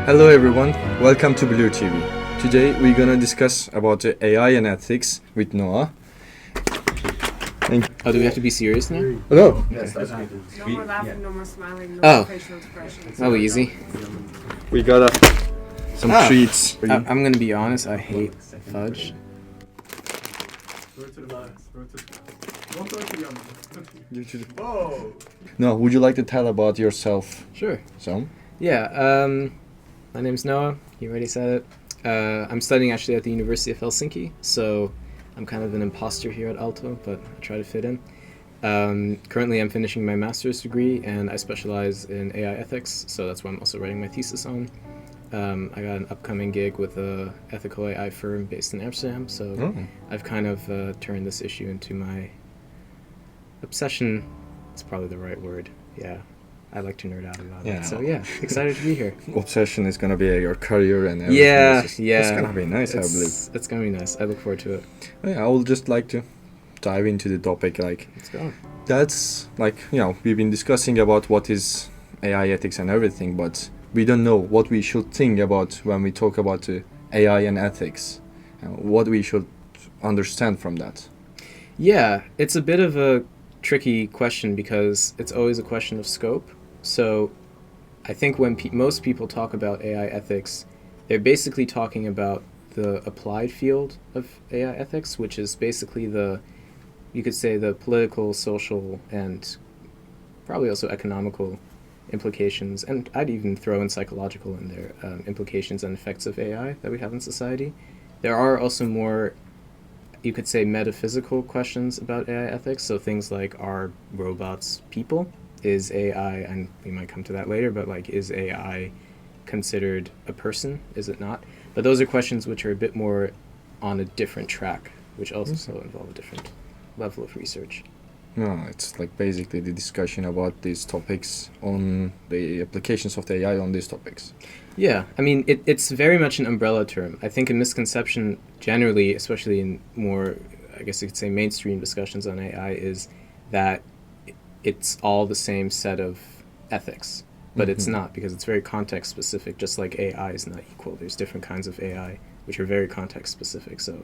Hello everyone, welcome to Blue TV. Today we're gonna discuss about the AI and ethics with Noah. Oh, do we have to be serious now? Hello. Yes, that's good. No more laughing, no more smiling, no Oh. more facial expressions. Oh, easy. We got some treats. I'm gonna be honest, I hate fudge. Noah, would you like to tell about yourself Sure. some? Yeah, my name's Noah. You already said it. I'm studying actually at the University of Helsinki, so I'm kind of an imposter here at Aalto, but I try to fit in. Currently, I'm finishing my master's degree, and I specialize in AI ethics, so that's what I'm also writing my thesis on. I got an upcoming gig with a ethical AI firm based in Amsterdam, so I've kind of turned this issue into my obsession. It's probably the right word. Yeah, I like to nerd out about it. So yeah, excited to be here. Obsession is gonna be your career and everything. Yeah. It's gonna be nice, I believe. It's gonna be nice. I look forward to it. Yeah, I would just like to dive into the topic. Let's go. That's we've been discussing about what is AI ethics and everything, but we don't know what we should think about when we talk about AI and ethics. What we should understand from that. Yeah, it's a bit of a tricky question because it's always a question of scope. So I think when most people talk about AI ethics, they're basically talking about the applied field of AI ethics, which is basically you could say the political, social, and probably also economical implications, and I'd even throw in psychological in there, implications and effects of AI that we have in society. There are also more, you could say, metaphysical questions about AI ethics, so things like, are robots people? Is AI, and we might come to that later, but like, is AI considered a person? Is it not? But those are questions which are a bit more on a different track, which also involve a different level of research. No, it's like basically the discussion about these topics on the applications of the AI on these topics. Yeah, I mean, it's very much an umbrella term. I think a misconception generally, especially in more, I guess you could say, mainstream discussions on AI, is that it's all the same set of ethics. But it's not, because it's very context specific, just like AI is not equal. There's different kinds of AI which are very context specific. So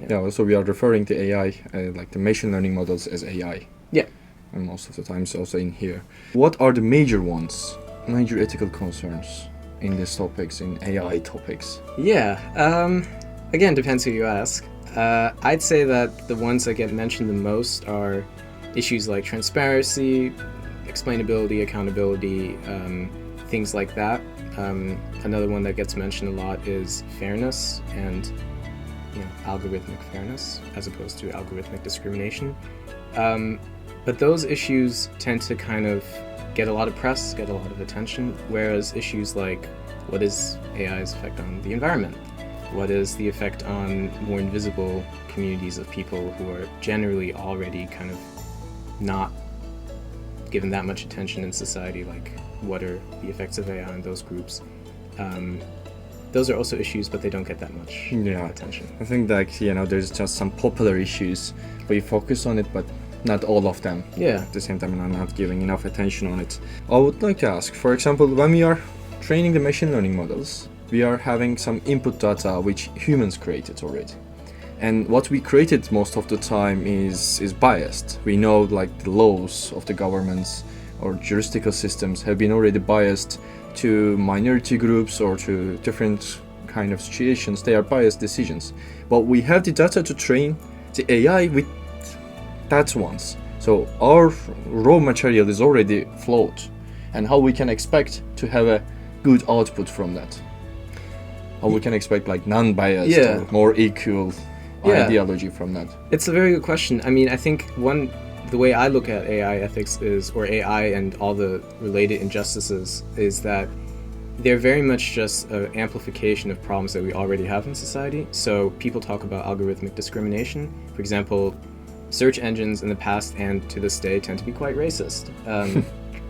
So we are referring to AI, like the machine learning models, as AI. Yeah. And most of the times also in here. What are the major ones, major ethical concerns in these topics, in AI topics? Yeah, again, depends who you ask. I'd say that the ones that get mentioned the most are issues like transparency, explainability, accountability, things like that. Another one that gets mentioned a lot is fairness and algorithmic fairness as opposed to algorithmic discrimination. But those issues tend to kind of get a lot of press, get a lot of attention, whereas issues like, what is AI's effect on the environment? What is the effect on more invisible communities of people who are generally already kind of not given that much attention in society? Like, what are the effects of AI on those groups? Those are also issues, but they don't get that much attention. I think that, there's just some popular issues where you focus on it, but not all of them. Yeah. At the same time, I'm not giving enough attention on it. I would like to ask, for example, when we are training the machine learning models, we are having some input data which humans created already. And what we created most of the time is biased. We know like the laws of the governments or juridical systems have been already biased to minority groups or to different kind of situations. They are biased decisions. But we have the data to train the AI with that ones. So our raw material is already flawed. And how we can expect to have a good output from that? How we can expect like non-biased or more equal ideology from that? It's a very good question. I mean, I think the way I look at AI ethics is, or AI and all the related injustices, is that they're very much just an amplification of problems that we already have in society. So people talk about algorithmic discrimination. For example, search engines in the past and to this day tend to be quite racist.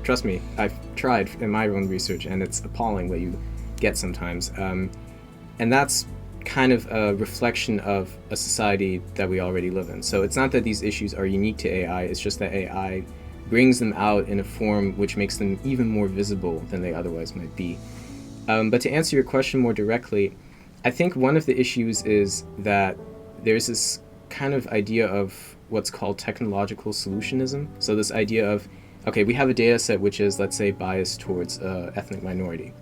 Trust me, I've tried in my own research, and it's appalling what you get sometimes. And that's kind of a reflection of a society that we already live in. So it's not that these issues are unique to AI, it's just that AI brings them out in a form which makes them even more visible than they otherwise might be. But to answer your question more directly, I think one of the issues is that there's this kind of idea of what's called technological solutionism. So this idea of, okay, we have a data set which is, let's say, biased towards ethnic minority.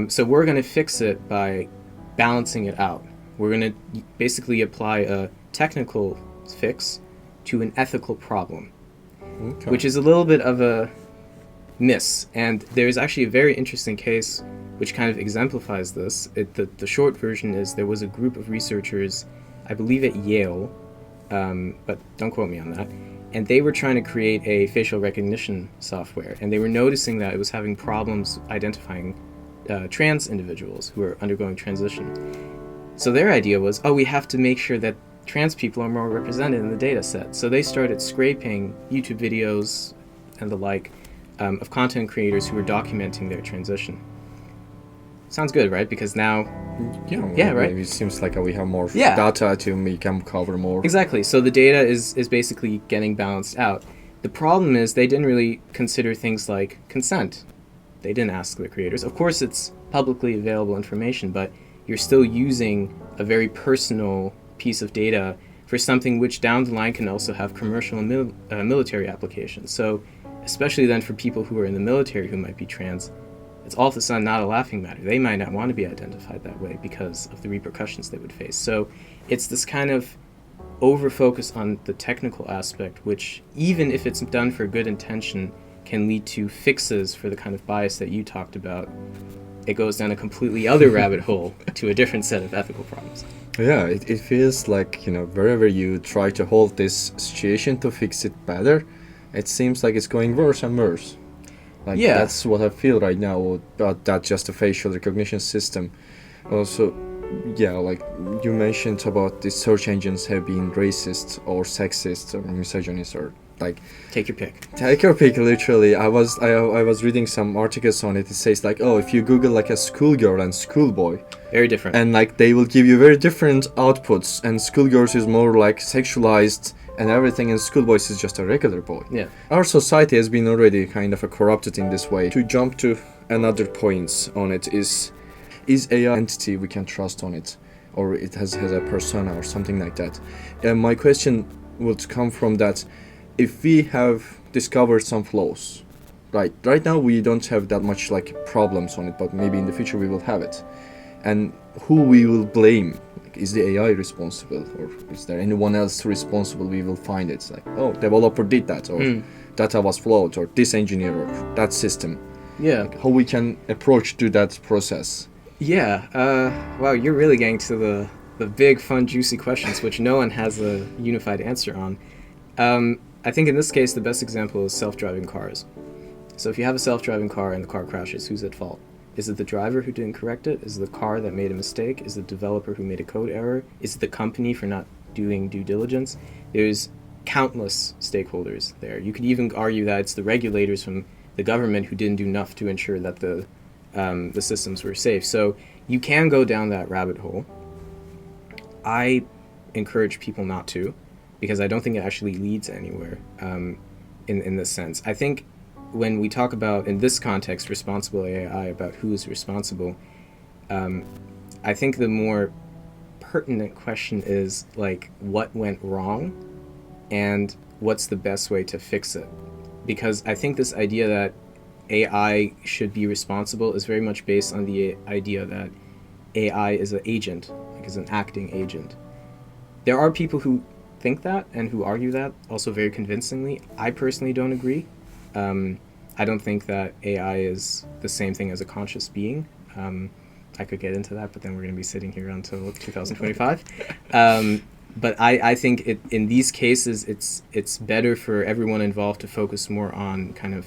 So we're going to fix it by balancing it out. We're going to basically apply a technical fix to an ethical problem, Okay. which is a little bit of a miss. And there's actually a very interesting case which kind of exemplifies this. The short version is there was a group of researchers, I believe at Yale, but don't quote me on that, and they were trying to create a facial recognition software, and they were noticing that it was having problems identifying trans individuals who are undergoing transition. So their idea was, we have to make sure that trans people are more represented in the data set. So they started scraping YouTube videos and the like of content creators who were documenting their transition. Sounds good, right? Because now... Yeah, right? It seems like we have more Yeah. data to make them cover more. Exactly. So the data is basically getting balanced out. The problem is they didn't really consider things like consent. They didn't ask the creators. Of course, it's publicly available information, but you're still using a very personal piece of data for something which down the line can also have commercial and military applications. So especially then for people who are in the military who might be trans, it's all of a sudden not a laughing matter. They might not want to be identified that way because of the repercussions they would face. So it's this kind of over-focus on the technical aspect, which, even if it's done for good intention, can lead to fixes for the kind of bias that you talked about. It goes down a completely other rabbit hole to a different set of ethical problems. Yeah, it feels like, wherever you try to hold this situation to fix it better, it seems like it's going worse and worse. Like, Yeah. That's what I feel right now about that just a facial recognition system. Also, yeah, like you mentioned about the search engines have been racist or sexist or misogynist or like... Take your pick. Take your pick, literally. I was reading some articles on it. It says like, if you Google like a schoolgirl and schoolboy, Very different. and like they will give you very different outputs, and schoolgirls is more like sexualized and everything, and schoolboys is just a regular boy. Yeah. Our society has been already kind of corrupted in this way. To jump to another points on it is AI entity we can trust on it, or it has a persona or something like that. My question would come from that: if we have discovered some flaws, right now we don't have that much like problems on it, but maybe in the future we will have it, and who we will blame? Like, is the AI responsible, or is there anyone else responsible? We will find it. It's like, developer did that, or data was flawed, or this engineer, or that system. Yeah. How we can approach to that process? Yeah. Wow, you're really getting to the big, fun, juicy questions, which no one has a unified answer on. I think in this case, the best example is self-driving cars. So if you have a self-driving car and the car crashes, who's at fault? Is it the driver who didn't correct it? Is it the car that made a mistake? Is it the developer who made a code error? Is it the company for not doing due diligence? There's countless stakeholders there. You could even argue that it's the regulators from the government who didn't do enough to ensure that the systems were safe. So you can go down that rabbit hole. I encourage people not to, because I don't think it actually leads anywhere in this sense. I think when we talk about, in this context, responsible AI, about who is responsible, I think the more pertinent question is, like, what went wrong and what's the best way to fix it? Because I think this idea that AI should be responsible is very much based on the idea that AI is an agent, like is an acting agent. There are people who think that and who argue that also very convincingly. I personally don't agree. I don't think that AI is the same thing as a conscious being. I could get into that, but then we're going to be sitting here until 2025. But I think in these cases, it's better for everyone involved to focus more on kind of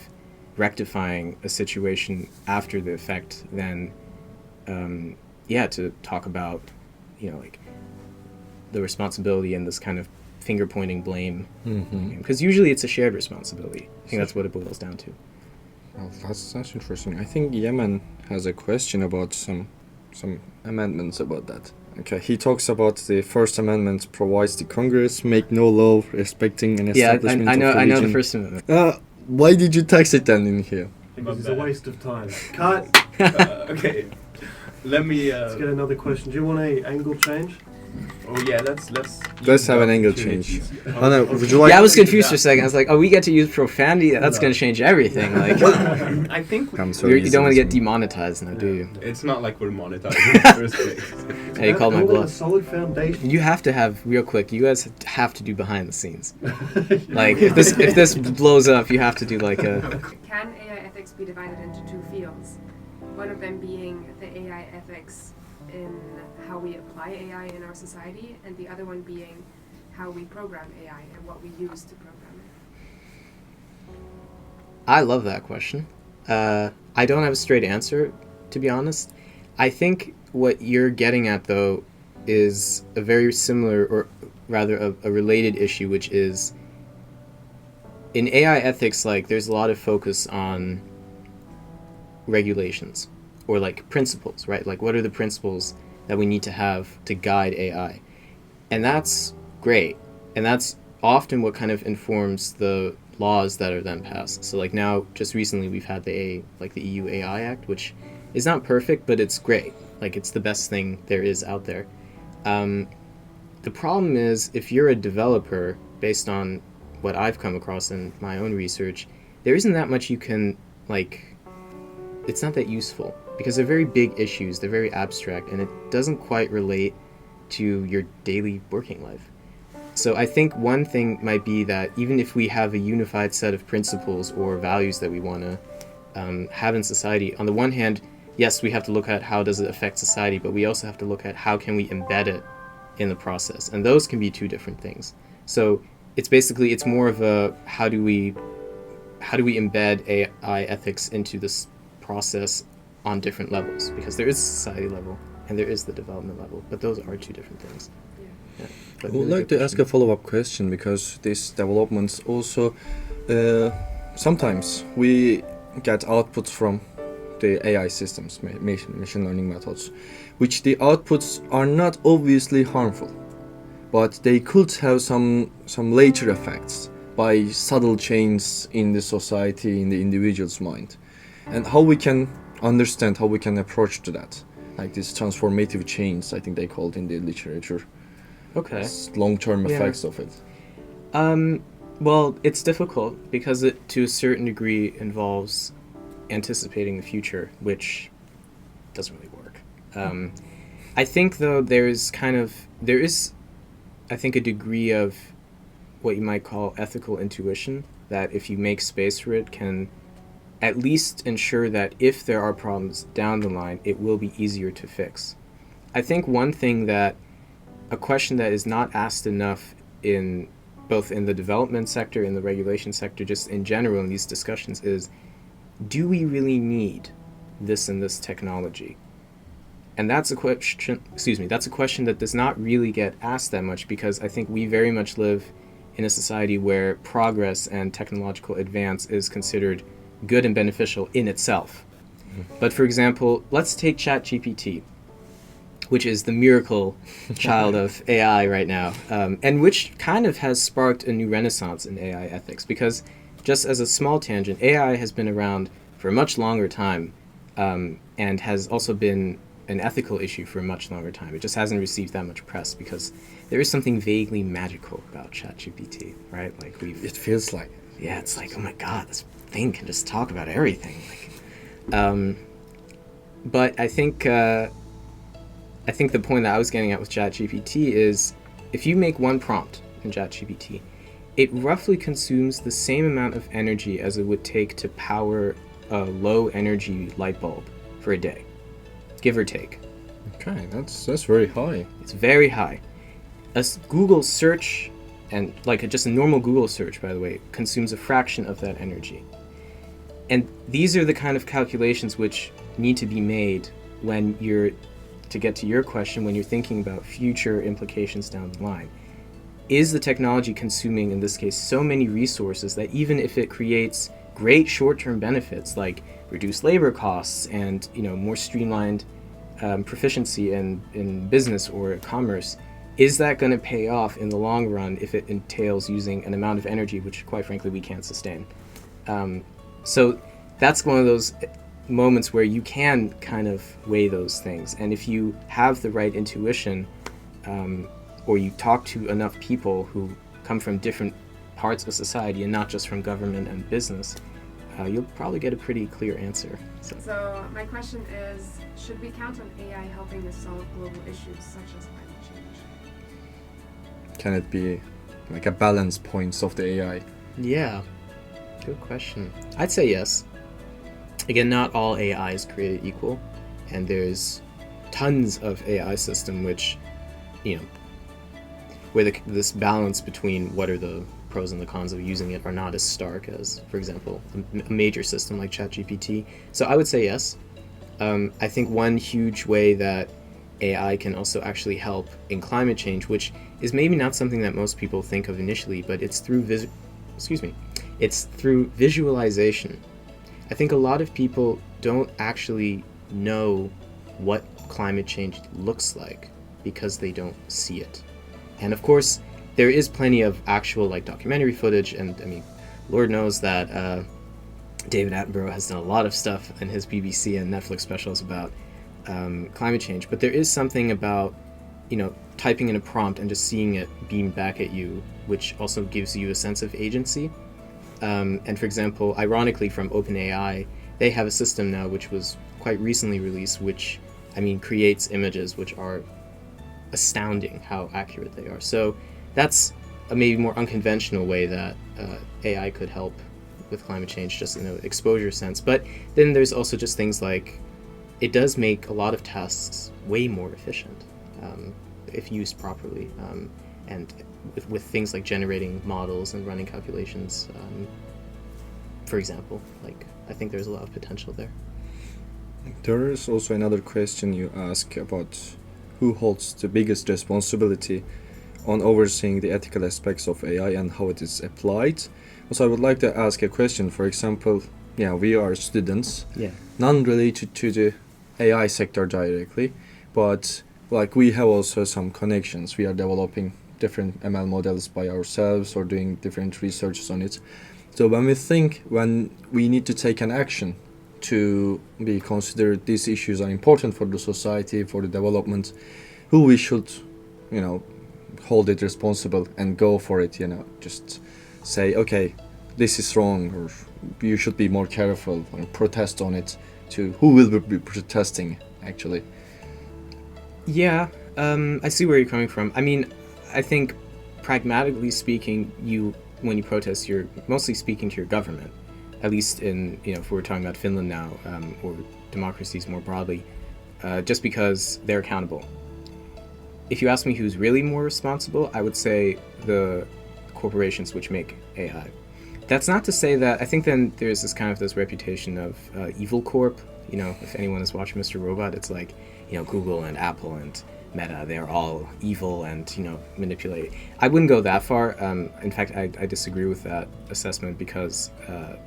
rectifying a situation after the effect than, to talk about, like the responsibility and this kind of finger-pointing blame. Because usually it's a shared responsibility. I think that's what it boils down to. Well, that's interesting. I think Yemen has a question about some amendments about that. Okay, he talks about the First Amendment provides the Congress make no law respecting an establishment I know of religion. the First Amendment. Why did you text it then in here? Because it's a waste of time. Cut! Okay, let me. Let's get another question. Do you want a angle change? Oh yeah, let's Let's have an angle change. Oh no, would you like? Yeah, I was confused for a second. I was like, oh, we get to use profanity? That's going to change everything. Like, I think I'm so you don't want to get easy. demonetized now, do you? it's not like we're monetizing in the first place. Hey, you called my Building a bluff. solid foundation. You have to have, real quick, you guys have to do behind the scenes. Like, if this blows up, you have to do like a... Can AI ethics be divided into two fields? One of them being the AI ethics in how we apply AI in our society, and the other one being how we program AI and what we use to program it. I love that question. I don't have a straight answer, to be honest. I think what you're getting at, though, is a very similar, or rather a related issue, which is in AI ethics, like, there's a lot of focus on regulations or like principles, right? Like, what are the principles that we need to have to guide AI? And that's great. And that's often what kind of informs the laws that are then passed. So like now, just recently, we've had the EU AI Act, which is not perfect, but it's great. Like, it's the best thing there is out there. The problem is, if you're a developer, based on what I've come across in my own research, there isn't that much you can, like, it's not that useful because they're very big issues, they're very abstract, and it doesn't quite relate to your daily working life. So I think one thing might be that even if we have a unified set of principles or values that we want to have in society, on the one hand, yes, we have to look at how does it affect society, but we also have to look at how can we embed it in the process, and those can be two different things. So it's more of a how do we embed AI ethics into this process on different levels, because there is a society level and there is the development level, but those are two different things. Yeah. I would like to ask a follow-up question, because these developments also sometimes we get outputs from the AI systems, machine learning methods, which the outputs are not obviously harmful, but they could have some later effects by subtle changes in the society, in the individual's mind, and how we can understand, how we can approach to that, like this transformative change, I think they called in the literature. Okay. Long-term effects of it. Well, it's difficult because it, to a certain degree, involves anticipating the future, which doesn't really work. I think, though, there is, I think, a degree of what you might call ethical intuition, that if you make space for it, can at least ensure that if there are problems down the line, it will be easier to fix. I think one thing that, a question that is not asked enough in both in the development sector, in the regulation sector, just in general in these discussions, is, do we really need this and this technology? And that's a question, that's a question that does not really get asked that much, because I think we very much live in a society where progress and technological advance is considered good and beneficial in itself. But for example, let's take ChatGPT, which is the miracle child of AI right now, and which kind of has sparked a new renaissance in AI ethics, because just as a small tangent, AI has been around for a much longer time, and has also been an ethical issue for a much longer time. It just hasn't received that much press because there is something vaguely magical about ChatGPT, right? Like It feels like. yeah, it's like, oh my god, this thing can just talk about everything. Like, but I think the point that I was getting at with ChatGPT is, if you make one prompt in ChatGPT, it roughly consumes the same amount of energy as it would take to power a low energy light bulb for a day, give or take. Okay, that's very high. It's very high. A Google search, and like just a normal Google search, by the way, consumes a fraction of that energy. And these are the kind of calculations which need to be made when you're, to get to your question, when you're thinking about future implications down the line. Is the technology consuming, in this case, so many resources that even if it creates great short-term benefits like reduced labor costs and more streamlined proficiency in business or commerce, is that going to pay off in the long run if it entails using an amount of energy which, quite frankly, we can't sustain? So that's one of those moments where you can kind of weigh those things. And if you have the right intuition, or you talk to enough people who come from different parts of society and not just from government and business, you'll probably get a pretty clear answer. So my question is, should we count on AI helping us solve global issues such as climate change? Can it be like a balance points of the AI? Yeah, good question. I'd say yes. Again, not all AI is created equal, and there's tons of AI system which, where this balance between what are the pros and the cons of using it are not as stark as, for example, a major system like ChatGPT. So I would say yes. I think one huge way that AI can also actually help in climate change, which is maybe not something that most people think of initially, but it's through visualization. I think a lot of people don't actually know what climate change looks like because they don't see it. And of course, there is plenty of actual documentary footage, and I mean, Lord knows that David Attenborough has done a lot of stuff in his BBC and Netflix specials about climate change. But there is something about, typing in a prompt and just seeing it beam back at you, which also gives you a sense of agency. And for example, ironically, from OpenAI, they have a system now which was quite recently released, which, creates images which are astounding how accurate they are. So that's a maybe more unconventional way that AI could help with climate change, just in an exposure sense. But then there's also just things like, it does make a lot of tasks way more efficient if used properly, and with things like generating models and running calculations, for example. I think there's a lot of potential there. There is also another question you ask about who holds the biggest responsibility on overseeing the ethical aspects of AI and how it is applied. So I would like to ask a question. For example, we are students, none related to the AI sector directly, but we have also some connections. We are developing different ML models by ourselves or doing different researches on it. So when we need to take an action to be considered these issues are important for the society, for the development, who we should, hold it responsible and go for it, just say, okay, this is wrong, or you should be more careful, or protest on it. To who will be protesting, actually? Yeah, I see where you're coming from. I think pragmatically speaking, when you protest, you're mostly speaking to your government, at least in, if we're talking about Finland now, or democracies more broadly, just because they're accountable. If you ask me who's really more responsible, I would say the corporations which make AI. That's not to say that, I think then there's this reputation of evil corp. If anyone has watched Mr. Robot, it's like, Google and Apple and Meta, they're all evil and, manipulate. I wouldn't go that far. In fact, I disagree with that assessment because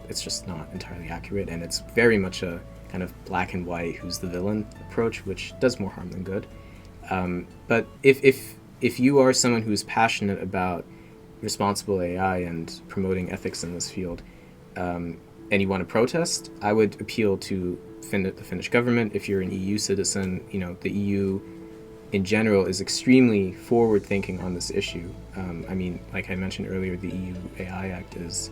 it's just not entirely accurate, and it's very much a kind of black and white, who's the villain approach, which does more harm than good. But if you are someone who's passionate about responsible AI and promoting ethics in this field, and you want to protest, I would appeal to the Finnish government. If you're an EU citizen, the EU in general is extremely forward-thinking on this issue. Like I mentioned earlier, the EU AI Act is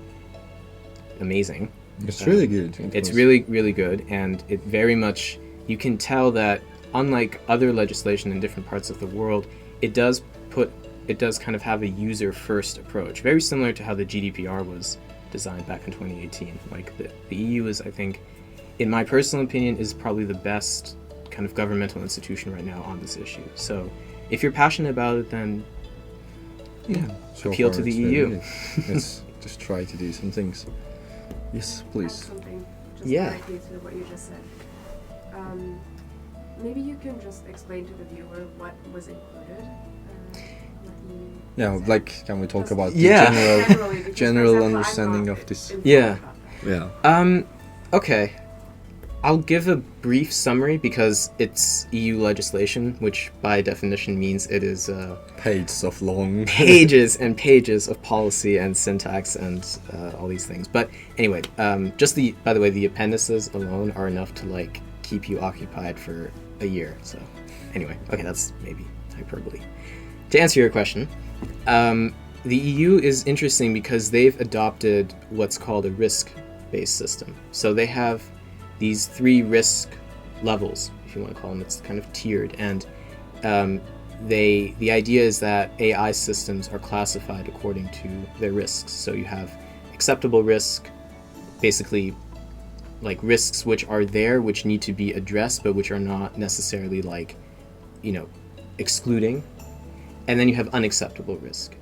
amazing. It's really good. It's really, really good, and it very much, you can tell that unlike other legislation in different parts of the world, it does kind of have a user-first approach, very similar to how the GDPR was designed back in 2018. The EU is, I think, in my personal opinion, is probably the best kind of governmental institution right now on this issue. So if you're passionate about it, then appeal to the EU. Let's just try to do some things. Yes, please. Something just directly to what you just said. Maybe you can just explain to the viewer what was included. Can we talk Just about generally, the general for example, understanding I'm not of this? informed about that. Yeah. Okay. I'll give a brief summary because it's EU legislation, which by definition means it is Pages of long. pages and pages of policy and syntax and all these things. But anyway, by the way, the appendices alone are enough to like keep you occupied for a year. So anyway, okay, that's maybe hyperbole. To answer your question, the EU is interesting because they've adopted what's called a risk-based system. So they have these 3 risk levels, if you want to call them. It's kind of tiered, and the idea is that AI systems are classified according to their risks. So you have acceptable risk, basically like risks which are there, which need to be addressed, but which are not necessarily like, excluding. And then you have unacceptable risk.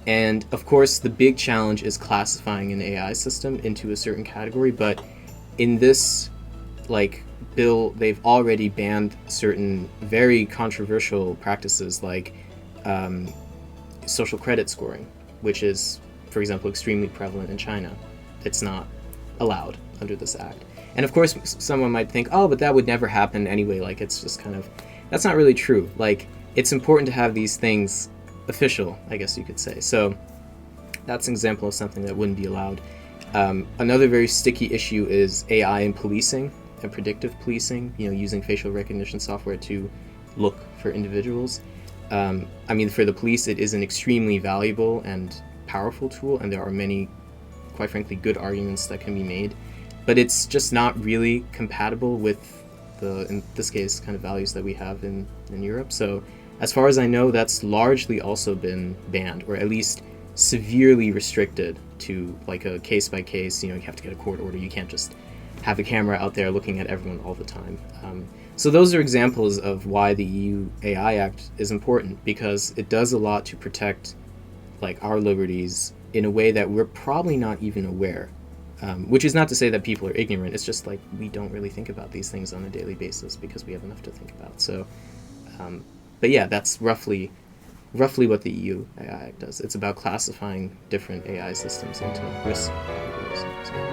And of course, the big challenge is classifying an AI system into a certain category, but in this bill, they've already banned certain very controversial practices like social credit scoring, which is, for example, extremely prevalent in China. It's not allowed under this act. And of course, someone might think, oh, but that would never happen anyway. It's just kind of, that's not really true. It's important to have these things official, I guess you could say. So that's an example of something that wouldn't be allowed. Another very sticky issue is AI in policing and predictive policing, using facial recognition software to look for individuals. For the police, it is an extremely valuable and powerful tool, and there are many, quite frankly, good arguments that can be made. But it's just not really compatible with in this case, kind of values that we have in Europe. So as far as I know, that's largely also been banned, or at least severely restricted to a case by case. You have to get a court order. You can't just have a camera out there looking at everyone all the time. So those are examples of why the EU AI Act is important, because it does a lot to protect our liberties in a way that we're probably not even aware. Which is not to say that people are ignorant. It's just we don't really think about these things on a daily basis because we have enough to think about. So, but yeah, that's roughly what the EU AI Act does. It's about classifying different AI systems into risk categories. So.